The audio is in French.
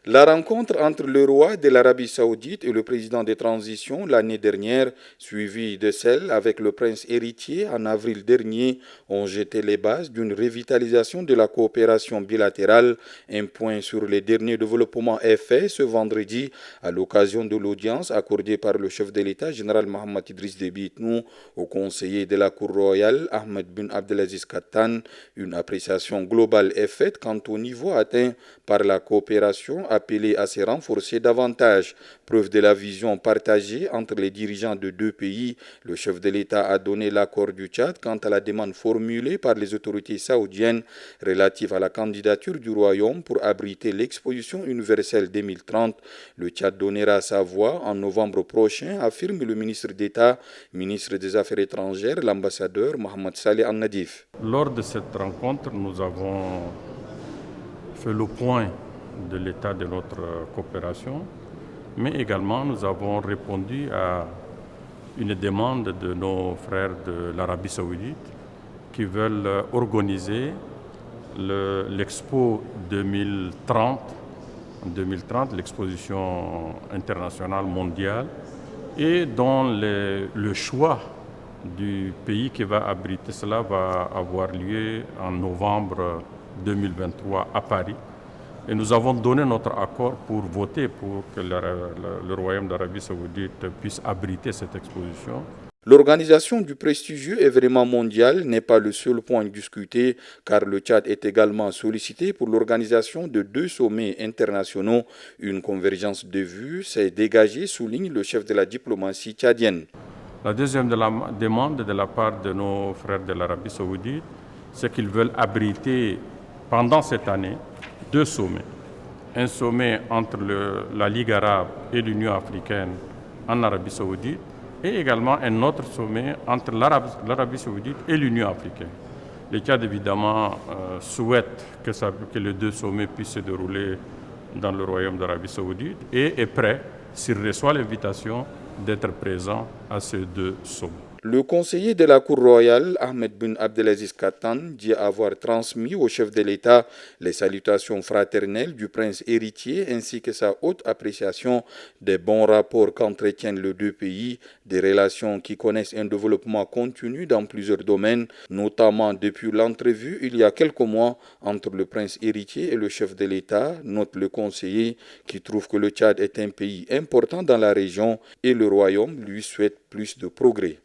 La rencontre entre le roi de l'Arabie saoudite et le président de transition l'année dernière, suivie de celle avec le prince héritier en avril dernier, ont jeté les bases d'une revitalisation de la coopération bilatérale. Un point sur les derniers développements est fait ce vendredi à l'occasion de l'audience accordée par le chef de l'État, général Mohamed Idriss Déby Itnou, au conseiller de la Cour royale, Ahmed bin Abdelaziz Katan. Une appréciation globale est faite quant au niveau atteint par la coopération appelé à se renforcer davantage. Preuve de la vision partagée entre les dirigeants de deux pays, le chef de l'État a donné l'accord du Tchad quant à la demande formulée par les autorités saoudiennes relative à la candidature du Royaume pour abriter l'exposition universelle 2030. Le Tchad donnera sa voix en novembre prochain, affirme le ministre d'État, ministre des Affaires étrangères, l'ambassadeur Mohamed Saleh Al-Nadif. Lors de cette rencontre, nous avons fait le point de l'état de notre coopération, mais également nous avons répondu à une demande de nos frères de l'Arabie saoudite qui veulent organiser l'Expo 2030, l'exposition internationale mondiale, et dont le choix du pays qui va abriter cela va avoir lieu en novembre 2023 à Paris. Et nous avons donné notre accord pour voter pour que le Royaume d'Arabie saoudite puisse abriter cette exposition. L'organisation du prestigieux événement mondial n'est pas le seul point discuté, car le Tchad est également sollicité pour l'organisation de deux sommets internationaux. Une convergence de vues s'est dégagée, souligne le chef de la diplomatie tchadienne. La deuxième demande de la part de nos frères de l'Arabie saoudite, c'est qu'ils veulent abriter pendant cette année deux sommets. Un sommet entre la Ligue arabe et l'Union africaine en Arabie saoudite, et également un autre sommet entre l'Arabie saoudite et l'Union africaine. Le Tchad, évidemment, souhaite que les deux sommets puissent se dérouler dans le Royaume d'Arabie saoudite et est prêt, s'il reçoit l'invitation, d'être présent à ces deux sommets. Le conseiller de la Cour royale, Ahmed bin Abdelaziz Katan, dit avoir transmis au chef de l'État les salutations fraternelles du prince héritier ainsi que sa haute appréciation des bons rapports qu'entretiennent les deux pays, des relations qui connaissent un développement continu dans plusieurs domaines, notamment depuis l'entrevue il y a quelques mois entre le prince héritier et le chef de l'État, note le conseiller qui trouve que le Tchad est un pays important dans la région et le royaume lui souhaite plus de progrès.